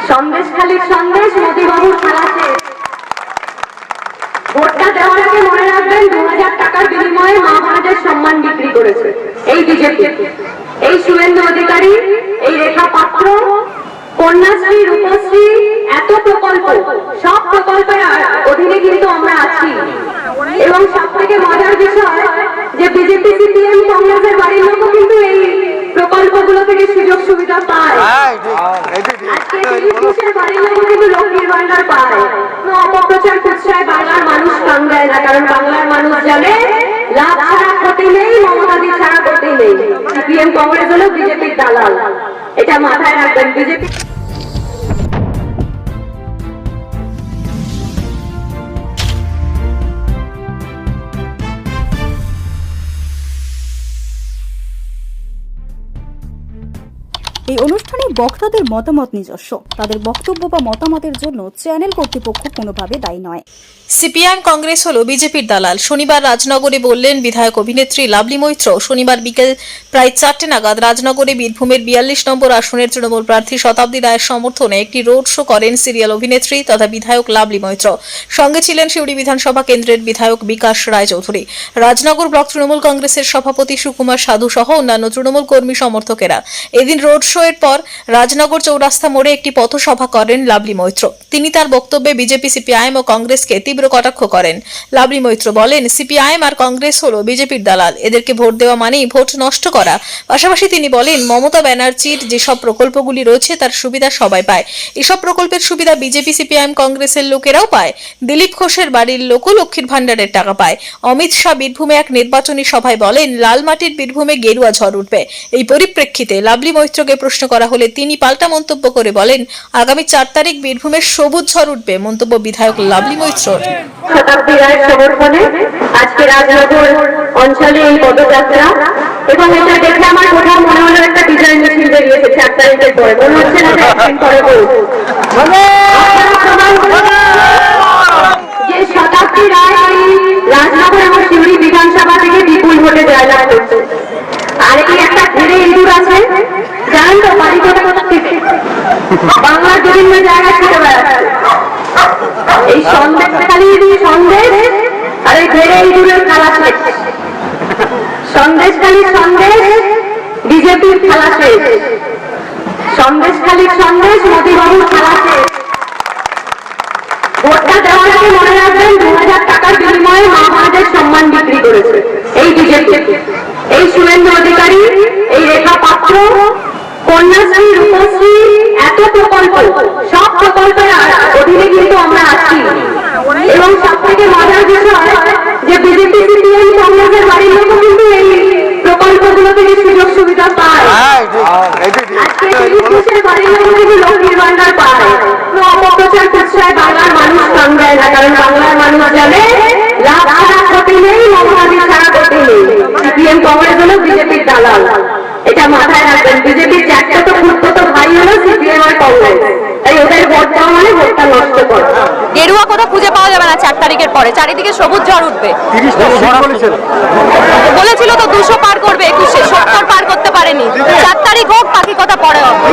সন্দেশখালীর সন্দেশ মোদিবাবুর খেলা শেষ। ভোটটা দেওয়ার আগে মনে রাখবেন 2000 টাকার বিনিময়ে মা বোনদের সম্মান বিক্রি করেছে এই বিজেপি, এই শুভেন্দু অধিকারী, এই রেখা পাত্র, কন্যাশ্রী, রূপশ্রী, এত প্রকল্প, সব প্রকল্পের অধীনে কিন্তু আমরা আছি। এবং সব থেকে মজার বিষয় যে বিজেপি, সিপিএম, কংগ্রেসের বাড়ির লোকও কিন্তু এই প্রকল্পগুলো থেকে সুযোগ সুবিধা পায়। আজকে টেলিভিশনের বাড়ির লোকও কিন্তু লক্ষ্মীর ভান্ডার পায়। অপপ্রচার কুৎসায় বাংলার মানুষ কান দেয় না, কারণ বাংলার মানুষ জানে লাভ ছাড়া ক্ষতি নেই, মমতাদি ছাড়া ক্ষতি নেই। সিপিএম কংগ্রেস হলো বিজেপির দালাল, এটা মাথায় রাখবেন। বিজেপি এই অনুষ্ঠানে বক্তাদের মতামত নিজস্ব, তাদের বক্তব্য বা মতামতের জন্য চ্যানেল কর্তৃপক্ষ কোনোভাবে দায়ী নয়। সিপিআইএম কংগ্রেস হলো বিজেপির দালাল, শনিবার রাজনগরে বললেন বিধায়ক অভিনেত্রী লাভলি মৈত্র। শনিবার বিকেল প্রায় 4টে নাগাদ রাজনগরে বীরভূমের 42 নম্বর আসনের তৃণমূল প্রার্থী শতাব্দী রায়ের সমর্থনে একটি রোড শো করেন সিরিয়াল অভিনেত্রী তথা বিধায়ক লাভলি মৈত্র। সঙ্গে ছিলেন সিউড়ি বিধানসভা কেন্দ্রের বিধায়ক বিকাশ রায়চৌধুরী, রাজনগর ব্লক তৃণমূল কংগ্রেসের সভাপতি সুকুমার সাধু সহ অন্যান্য তৃণমূল কর্মী সমর্থকেরা। এদিন রোড শো এর পর রাজনগর চৌরাস্তা মোড়ে একটি পথসভা করেন লাভলি মৈত্র। তিনি তার বক্তব্যে বিজেপি, সিপিআইএম ও কংগ্রেসকে তীব্র কটাক্ষ করেন। লাভলি মৈত্র বলেন, সিপিআইএম আর কংগ্রেস হলো বিজেপির দালাল, এদেরকে ভোট দেওয়া মানেই ভোট নষ্ট করা। পাশাপাশি তিনি বলেন, মমতা ব্যানার্জির যেসব প্রকল্পগুলি রয়েছে তার সুবিধা সবাই পায়, এসব প্রকল্পের সুবিধা বিজেপি, সিপিআইএম, কংগ্রেসের লোকেরাও পায়। দিলীপ ঘোষের বাড়ির লোকও লক্ষ্মীর ভান্ডারের টাকা পায়। অমিত শাহ বীরভূমে এক নির্বাচনী সভায় বলেন, লাল মাটির বীরভূমে গেরুয়া ঝড় উঠবে। এই পরিপ্রেক্ষিতে লাভলি মৈত্রকে প্রশ্ন করা হলে তিনি পাল্টা মন্তব্য করে বলেন, আগামী 4 তারিখ বীরভূমের সবুজ ঝড় উঠবে। মন্তব্য বিধায়ক লাভলি মৈত্রর। শতাব্দী রায়ের সমর্থনে আজকে রাজনগর অঞ্চলে এই পদযাত্রা, এবং এটা দেখে আমার কোথাও মনে হলো একটা ডিজাইন মিছিল বেরিয়েছে 4 তারিখের পরে, মনে হচ্ছে না যে একদিন পরে যে শতাব্দী রায় রাজনগর এবং সিউড়ি বিধানসভা থেকে বিপুল ভোটে জয়লাভ করছে। আর এই একটা ঘিরে ইঁদুর আছে, জানেন তো, বাড়ি কোথায় বাংলার বিভিন্ন জায়গায় ছুটে বেড়াচ্ছে। এই সন্দেশখালীর সন্দেশ আর এই ঘেরে ইঁদুরের খেলা শেষ। সন্দেশখালীর সন্দেশ বিজেপির খেলা শেষ। সন্দেশখালীর সন্দেশ মোদিবাবুর খেলা শেষ। ভোটটা দেওয়ার আগে মনে রাখবেন 2000 টাকার বিনিময়ে মা বোনদের সম্মান বিক্রি করেছে এই বিজেপি, এই শুভেন্দু অধিকারী, এই রেখা পাত্র, কন্যাশ্রী, রূপশ্রী, এত প্রকল্প, সব প্রকল্পের অধীনে কিন্তু আমরা আছি। এবং সব থেকে মজার বিষয় যে বিজেপি, সিপিএম, কংগ্রেসের বাড়ির লোকও কিন্তু এই প্রকল্পগুলো থেকে সুযোগ সুবিধা পায়। আজকে টেলিভিশনের বাড়ির লোকও কিন্তু লক্ষ্মীর ভান্ডার পায়। অপপ্রচার কুৎসায় বাংলার মানুষ কান দেয় না, কারণ বাংলার মানুষ জানে লাভ ছাড়া ক্ষতি নেই, মমতাদি ছাড়া ক্ষতি নেই। সিপিএম কংগ্রেস হলো বিজেপির দালাল, এটা মাথায় রাখবেন। বিজেপির 4টা তো খুঁড়তো ভাই হলো সিপিএম আর কংগ্রেস, তাই ওদের ভোট দেওয়া মানে ভোটটা নষ্ট করা। গেরুয়া কোথাও খুঁজে পাওয়া যাবে না 4 তারিখের পরে, চারিদিকে সবুজ ঝড় উঠবে বলেছিল তো, 200 পার করবে, 2170 পার করতে পারেনি। 4 তারিখ হোক, বাকি কথা পরে হবে।